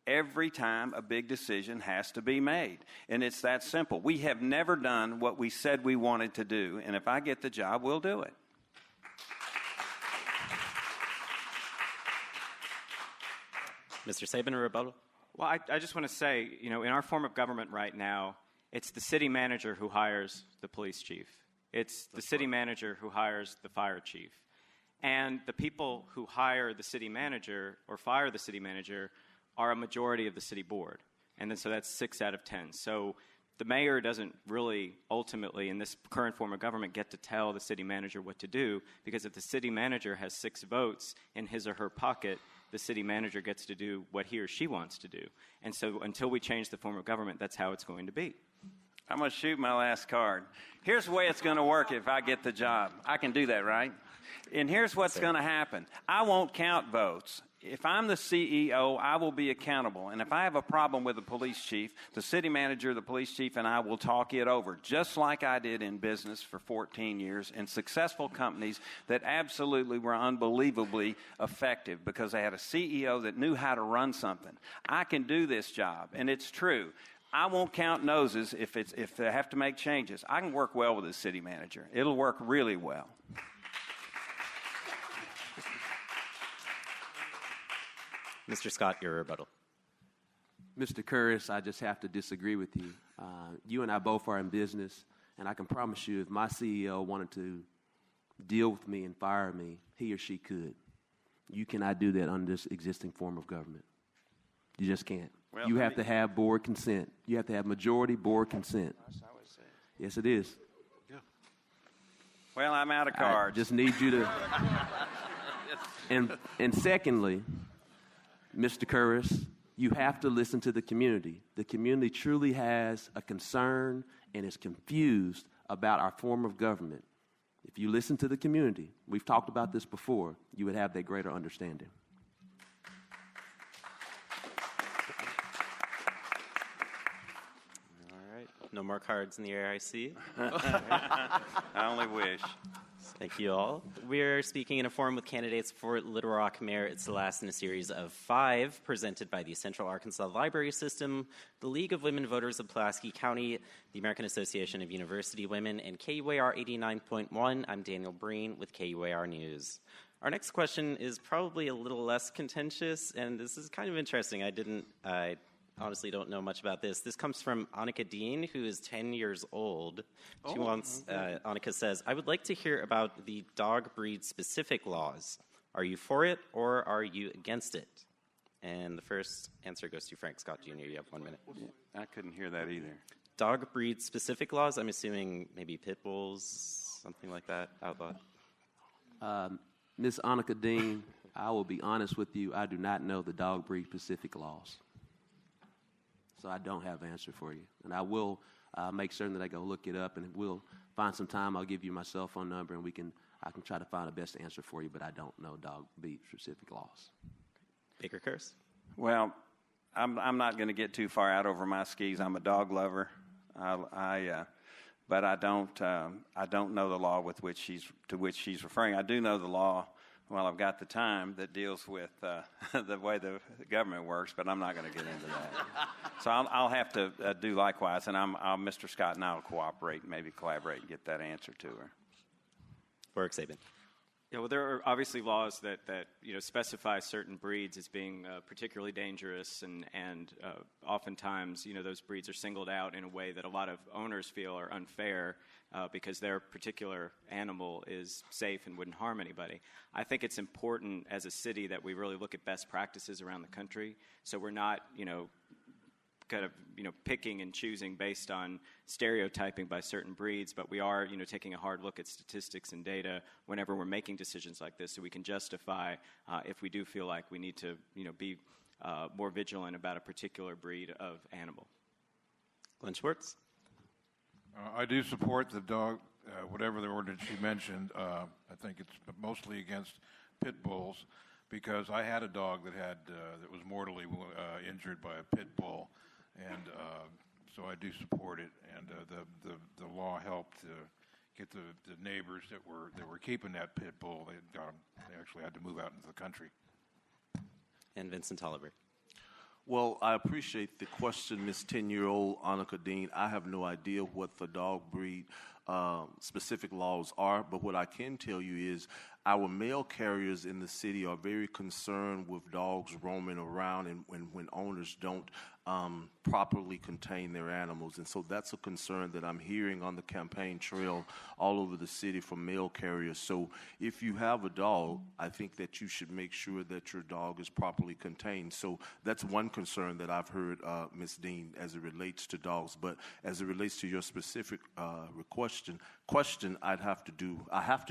every time a big decision has to be made. And it's that simple. We have never done what we said we wanted to do, and if I get the job, we'll do it. Mr. Sabin, a rebuttal? Well, I just want to say, in our form of government right now, it's the city manager who hires the police chief. It's the city manager who hires the fire chief. And the people who hire the city manager or fire the city manager are a majority of the city board. And then so that's 6 out of 10. So the mayor doesn't really ultimately, in this current form of government, get to tell the city manager what to do, because if the city manager has 6 votes in his or her pocket, the city manager gets to do what he or she wants to do. And so until we change the form of government, that's how it's going to be. I'm going to shoot my last card. Here's the way it's going to work if I get the job. I can do that, right? And here's what's going to happen. I won't count votes. If I'm the CEO, I will be accountable. And if I have a problem with the police chief, the city manager, the police chief, and I will talk it over, just like I did in business for 14 years in successful companies that absolutely were unbelievably effective because they had a CEO that knew how to run something. I can do this job, and it's true. I won't count noses if they have to make changes. I can work well with the city manager. It'll work really well. Mr. Scott, your rebuttal. Mr. Curris, I just have to disagree with you. You and I both are in business, and I can promise you if my CEO wanted to deal with me and fire me, he or she could. You cannot do that under this existing form of government. You just can't. Well, you have to have board consent. You have to have majority board consent. That's how it's said. Yes, it is. Yeah. Well, I'm out of cards. I just need you to. And secondly, Mr. Curris, you have to listen to the community. The community truly has a concern and is confused about our form of government. If you listen to the community, we've talked about this before, you would have that greater understanding. All right. No more cards in the air, I see. I only wish. Thank you all. We're speaking in a forum with candidates for Little Rock Mayor. It's the last in a series of 5 presented by the Central Arkansas Library System, the League of Women Voters of Pulaski County, the American Association of University Women, and KUAR 89.1. I'm Daniel Breen with KUAR News. Our next question is probably a little less contentious, and this is kind of interesting. I honestly don't know much about this. This comes from Annika Dean, who is 10 years old. She wants, Annika says, I would like to hear about the dog breed specific laws. Are you for it or are you against it? And the first answer goes to Frank Scott Jr. You have 1 minute. I couldn't hear that either. Dog breed specific laws? I'm assuming maybe pit bulls, something like that, outlawed. Ms. Annika Dean, I will be honest with you. I do not know the dog breed specific laws. So I don't have an answer for you. And I will make certain that I go look it up, and we'll find some time. I'll give you my cell phone number, and I can try to find the best answer for you, but I don't know dog breed specific laws. Baker Curse? Well, I'm not going to get too far out over my skis. I'm a dog lover, but I don't know the law to which she's referring. I do know the law. Well, I've got the time that deals with the way the government works, but I'm not going to get into that. So I'll have to do likewise, and Mr. Scott and I will cooperate, maybe collaborate, and get that answer to her. Warwick Sabin. Yeah, well, there are obviously laws that specify certain breeds as being particularly dangerous, and oftentimes those breeds are singled out in a way that a lot of owners feel are unfair because their particular animal is safe and wouldn't harm anybody. I think it's important as a city that we really look at best practices around the country, so we're not kind of picking and choosing based on stereotyping by certain breeds, but we are taking a hard look at statistics and data whenever we're making decisions like this, so we can justify if we do feel like we need to be more vigilant about a particular breed of animal. Glenn Schwartz. I do support the dog, whatever the ordinance you mentioned. I think it's mostly against pit bulls, because I had a dog that was mortally injured by a pit bull. And so I do support it, and the law helped get the neighbors that were keeping that pit bull. They actually had to move out into the country. And Vincent Tolliver. Well, I appreciate the question, Miss 10-year-old Annika Dean. I have no idea what the dog breed specific laws are, but what I can tell you is our mail carriers in the city are very concerned with dogs roaming around and when owners don't properly contain their animals. And so that's a concern that I'm hearing on the campaign trail all over the city from mail carriers. So if you have a dog, I think that you should make sure that your dog is properly contained. So that's one concern that I've heard, Ms. Dean, as it relates to dogs. But as it relates to your specific question, I have to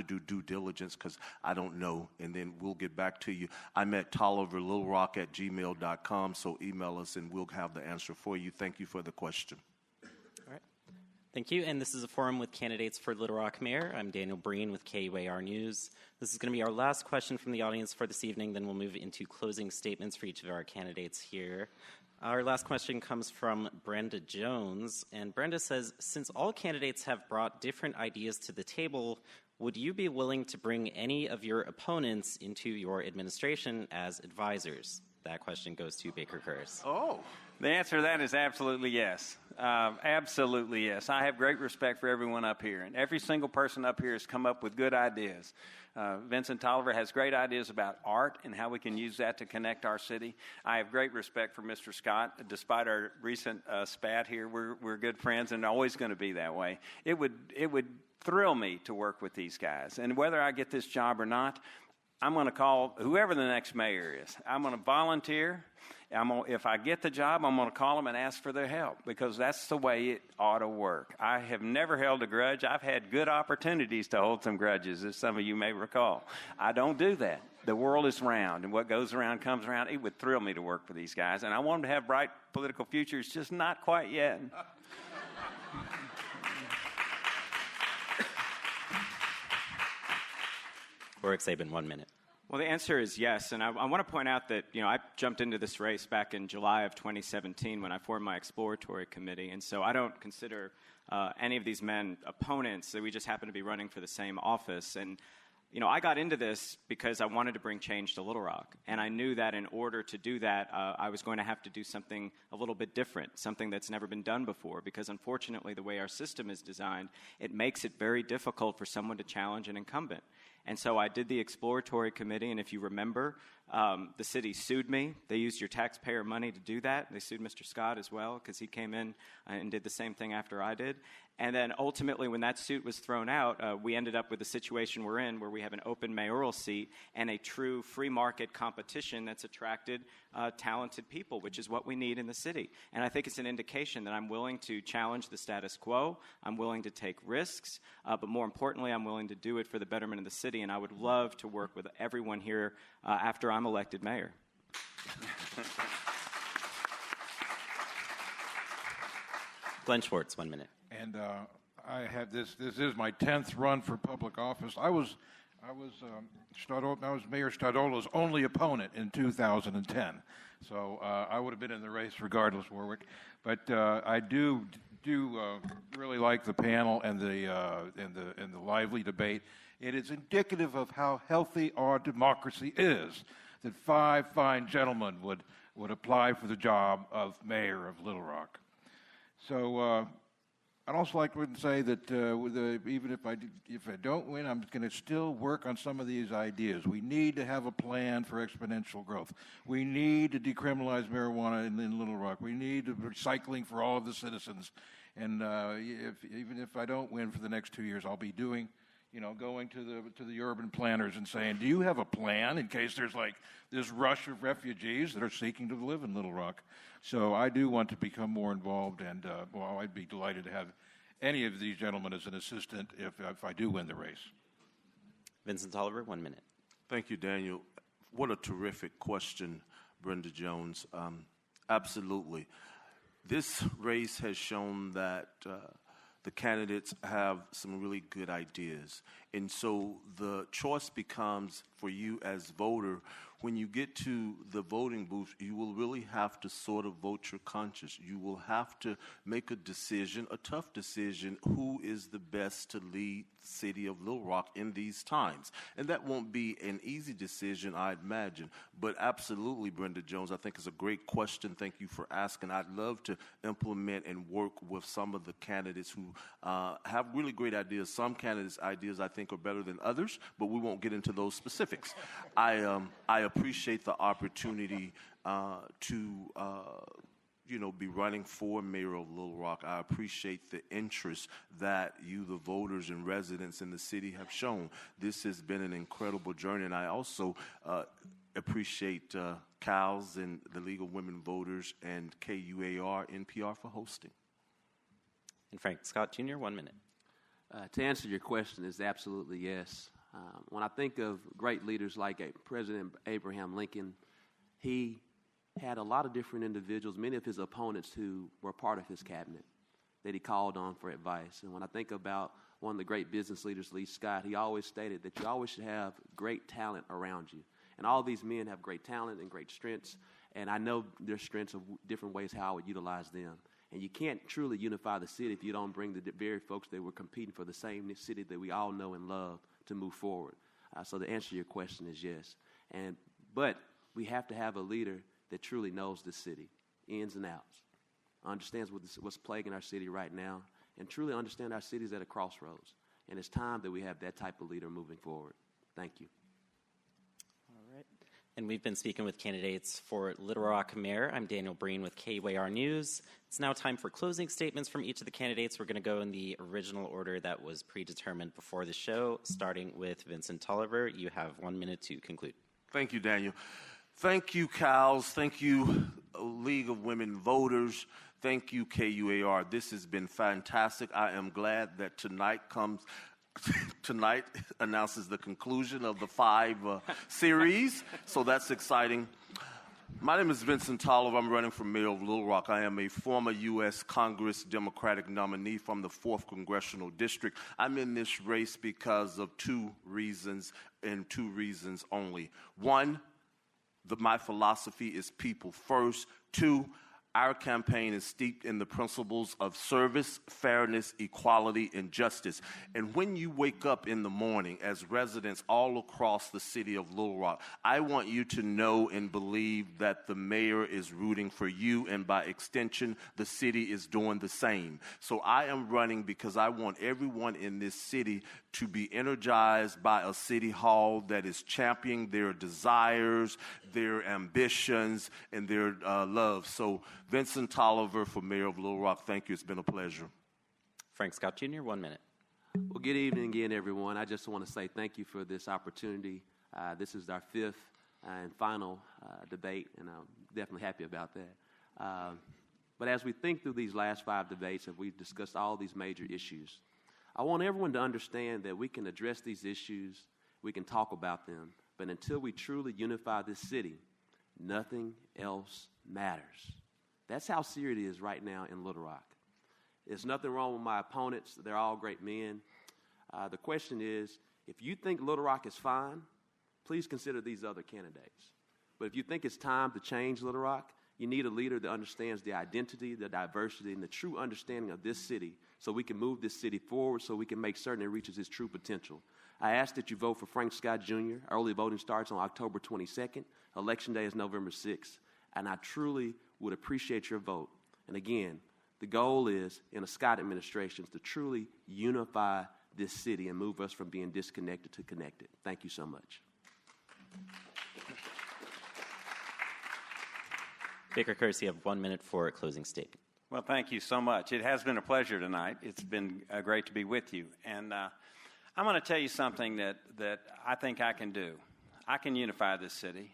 do due diligence because I don't know, and then we'll get back to you. I'm at tolliverlittlerock@gmail.com, so email us and we'll have the answer for you. Thank you for the question. All right. Thank you. And this is a forum with candidates for Little Rock Mayor. I'm Daniel Breen with KUAR News. This is going to be our last question from the audience for this evening. Then we'll move into closing statements for each of our candidates here. Our last question comes from Brenda Jones. And Brenda says, since all candidates have brought different ideas to the table, would you be willing to bring any of your opponents into your administration as advisors? That question goes to Baker Kurz. Oh, the answer to that is absolutely yes. Absolutely yes. I have great respect for everyone up here, and every single person up here has come up with good ideas. Vincent Tolliver has great ideas about art and how we can use that to connect our city. I have great respect for Mr. Scott. Despite our recent spat here, we're good friends and always going to be that way. It would thrill me to work with these guys, and whether I get this job or not, I'm going to call whoever the next mayor is. I'm going to volunteer. If I get the job, I'm going to call them and ask for their help because that's the way it ought to work. I have never held a grudge. I've had good opportunities to hold some grudges, as some of you may recall. I don't do that. The world is round, and what goes around comes around. It would thrill me to work for these guys, and I want them to have bright political futures, just not quite yet. Warwick Sabin, 1 minute. Well, the answer is yes, and I want to point out that I jumped into this race back in July of 2017 when I formed my exploratory committee, and so I don't consider any of these men opponents. We just happen to be running for the same office, and I got into this because I wanted to bring change to Little Rock, and I knew that in order to do that, I was going to have to do something a little bit different, something that's never been done before, because unfortunately the way our system is designed, it makes it very difficult for someone to challenge an incumbent. And so I did the exploratory committee, and if you remember, the city sued me. They used your taxpayer money to do that. They sued Mr. Scott as well because he came in and did the same thing after I did. And then ultimately, when that suit was thrown out, we ended up with the situation we're in where we have an open mayoral seat and a true free market competition that's attracted talented people, which is what we need in the city. And I think it's an indication that I'm willing to challenge the status quo. I'm willing to take risks. But more importantly, I'm willing to do it for the betterment of the city. And I would love to work with everyone here after I'm elected mayor. Glenn Schwartz, 1 minute. And I had this is my 10th run for public office. I was Mayor Stadolo's only opponent in 2010, so I would have been in the race regardless, Warwick. But I do really like the panel and the lively debate. It is indicative of how healthy our democracy is that 5 fine gentlemen would apply for the job of mayor of Little Rock. So I'd also like to say that even if I don't win, I'm going to still work on some of these ideas. We need to have a plan for exponential growth. We need to decriminalize marijuana in Little Rock. We need recycling for all of the citizens. And even if I don't win for the next 2 years, I'll be going to the urban planners and saying, do you have a plan in case there's like this rush of refugees that are seeking to live in Little Rock? So I do want to become more involved, and I'd be delighted to have any of these gentlemen as an assistant if I do win the race. Vincent Tolliver, 1 minute. Thank you, Daniel. What a terrific question, Brenda Jones. Absolutely. This race has shown that the candidates have some really good ideas. And so the choice becomes for you as voter, when you get to the voting booth, you will really have to sort of vote your conscience. You will have to make a decision, a tough decision, who is the best to lead the city of Little Rock in these times. And that won't be an easy decision, I imagine. But absolutely, Brenda Jones, I think it's a great question. Thank you for asking. I'd love to implement and work with some of the candidates who have really great ideas. Some candidates' ideas, I think, are better than others, but we won't get into those specifics. I appreciate the opportunity to be running for mayor of Little Rock. I appreciate the interest that you, the voters and residents in the city, have shown. This has been an incredible journey, and I also appreciate CALS and the League of Women Voters and KUAR NPR for hosting. And Frank Scott Jr., 1 minute. To answer your question is absolutely yes. When I think of great leaders like President Abraham Lincoln, he had a lot of different individuals, many of his opponents who were part of his cabinet that he called on for advice. And when I think about one of the great business leaders, Lee Scott, he always stated that you always should have great talent around you. And all these men have great talent and great strengths, and I know their strengths of different ways how I would utilize them. And you can't truly unify the city if you don't bring the very folks that were competing for the same city that we all know and love to move forward. So the answer to your question is yes. But we have to have a leader that truly knows the city, ins and outs, understands what's plaguing our city right now, and truly understand our city's at a crossroads. And it's time that we have that type of leader moving forward. Thank you. And we've been speaking with candidates for Little Rock Mayor. I'm Daniel Breen with KUAR News. It's now time for closing statements from each of the candidates. We're going to go in the original order that was predetermined before the show, starting with Vincent Tolliver. You have 1 minute to conclude. Thank you, Daniel. Thank you, CALS. Thank you, League of Women Voters. Thank you, KUAR. This has been fantastic. I am glad that tonight announces the conclusion of the 5 series, so that's exciting. My name is Vincent Tolliver. I'm running for mayor of Little Rock. I am a former U.S. Congress Democratic nominee from the 4th Congressional District. I'm in this race because of 2 reasons, and 2 reasons only. 1, my philosophy is people first. 2, our campaign is steeped in the principles of service, fairness, equality, and justice. And when you wake up in the morning as residents all across the city of Little Rock, I want you to know and believe that the mayor is rooting for you, and by extension, the city is doing the same. So I am running because I want everyone in this city to be energized by a city hall that is championing their desires, their ambitions, and their love. So Vincent Tolliver for mayor of Little Rock, thank you. It's been a pleasure. Frank Scott Jr., 1 minute. Well, good evening again, everyone. I just want to say thank you for this opportunity. This is our 5th and final debate, and I'm definitely happy about that. But as we think through these last 5 debates, and we've discussed all these major issues, I want everyone to understand that we can address these issues, we can talk about them, but until we truly unify this city, nothing else matters. That's how serious it is right now in Little Rock. There's nothing wrong with my opponents. They're all great men. The question is, if you think Little Rock is fine, please consider these other candidates. But if you think it's time to change Little Rock, you need a leader that understands the identity, the diversity, and the true understanding of this city so we can move this city forward, so we can make certain it reaches its true potential. I ask that you vote for Frank Scott Jr. Early voting starts on October 22nd. Election Day is November 6th. And I truly would appreciate your vote. And again, The goal is, in a Scott administration, is to truly unify this city and move us from being disconnected to connected. Thank you so much. Baker Curtis, you have 1 minute for a closing statement. Well, thank you so much. It has been a pleasure tonight. It's been great to be with you. And I'm going to tell you something that I think I can do. I can unify this city.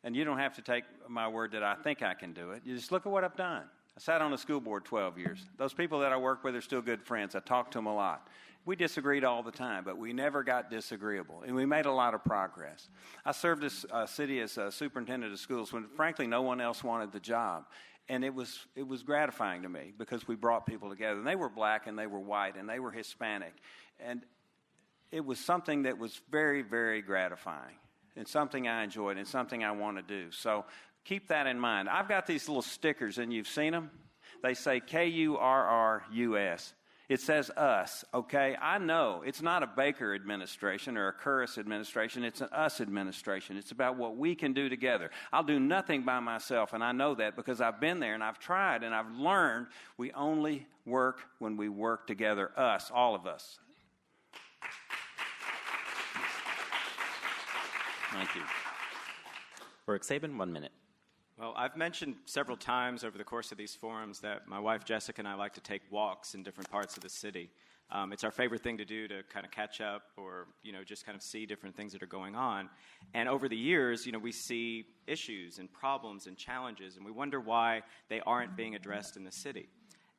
And you don't have to take my word that I think I can do it. You just look at what I've done. I sat on the school board 12 years. Those people that I work with are still good friends. I talk to them a lot. We disagreed all the time, but we never got disagreeable, and we made a lot of progress. I served this city as a superintendent of schools when, frankly, no one else wanted the job, and it was gratifying to me because we brought people together. And they were black, and they were white, and they were Hispanic, and it was something that was very, very gratifying, and something I enjoyed, and something I want to do. So keep that in mind. I've got these little stickers, and you've seen them. They say KURRUS. It says us, okay? I know it's not a Baker administration or a Curtis administration. It's an us administration. It's about what we can do together. I'll do nothing by myself, and I know that because I've been there and I've tried and I've learned we only work when we work together, us, all of us. Thank you. Warwick Sabin, 1 minute. Well, I've mentioned several times over the course of these forums that my wife Jessica and I like to take walks in different parts of the city. It's our favorite thing to do to kind of catch up or, just kind of see different things that are going on. And over the years, we see issues and problems and challenges, and we wonder why they aren't being addressed in the city.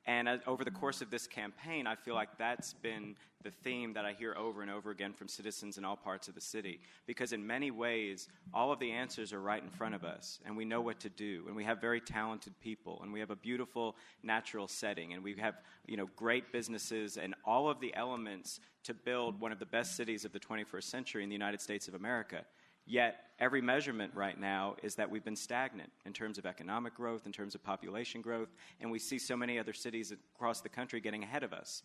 And over the course of this campaign, I feel like that's been the theme that I hear over and over again from citizens in all parts of the city. Because in many ways, all of the answers are right in front of us, and we know what to do. And we have very talented people, and we have a beautiful natural setting, and we have great businesses and all of the elements to build one of the best cities of the 21st century in the United States of America. Yet, every measurement right now is that we've been stagnant in terms of economic growth, in terms of population growth, and we see so many other cities across the country getting ahead of us.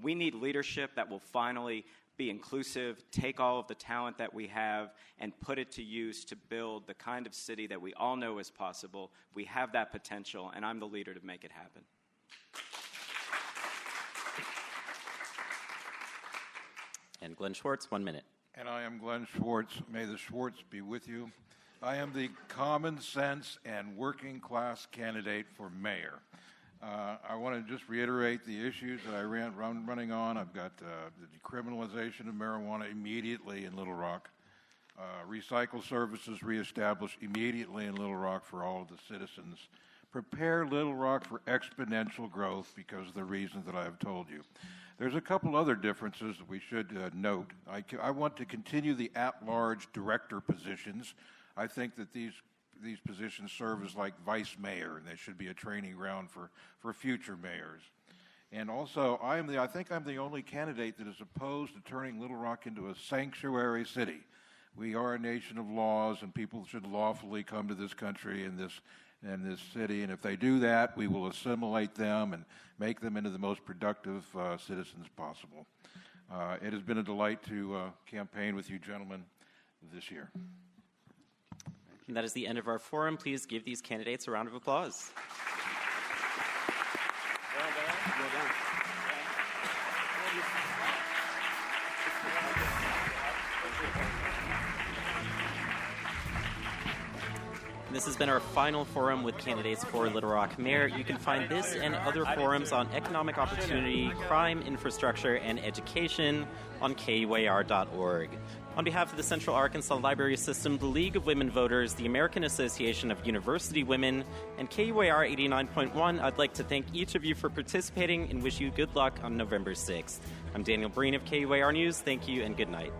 We need leadership that will finally be inclusive, take all of the talent that we have, and put it to use to build the kind of city that we all know is possible. We have that potential, and I'm the leader to make it happen. And Glenn Schwartz, 1 minute. And I am Glenn Schwartz. May the Schwartz be with you. I am the common sense and working class candidate for mayor. I want to just reiterate the issues that I'm running on. I've got the decriminalization of marijuana immediately in Little Rock. Recycle services reestablished immediately in Little Rock for all of the citizens. Prepare Little Rock for exponential growth because of the reasons that I have told you. There's a couple other differences that we should note. I want to continue the at-large director positions. I think that these positions serve as like vice mayor, and they should be a training ground for future mayors. And also, I think I'm the only candidate that is opposed to turning Little Rock into a sanctuary city. We are a nation of laws, and people should lawfully come to this country and this city, and if they do that, we will assimilate them and make them into the most productive citizens possible. It has been a delight to campaign with you gentlemen this year. And that is the end of our forum. Please give these candidates a round of applause. Well done. This has been our final forum with candidates for Little Rock Mayor. You can find this and other forums on economic opportunity, crime, infrastructure, and education on KUAR.org. On behalf of the Central Arkansas Library System, the League of Women Voters, the American Association of University Women, and KUAR 89.1, I'd like to thank each of you for participating and wish you good luck on November 6th. I'm Daniel Breen of KUAR News. Thank you and good night.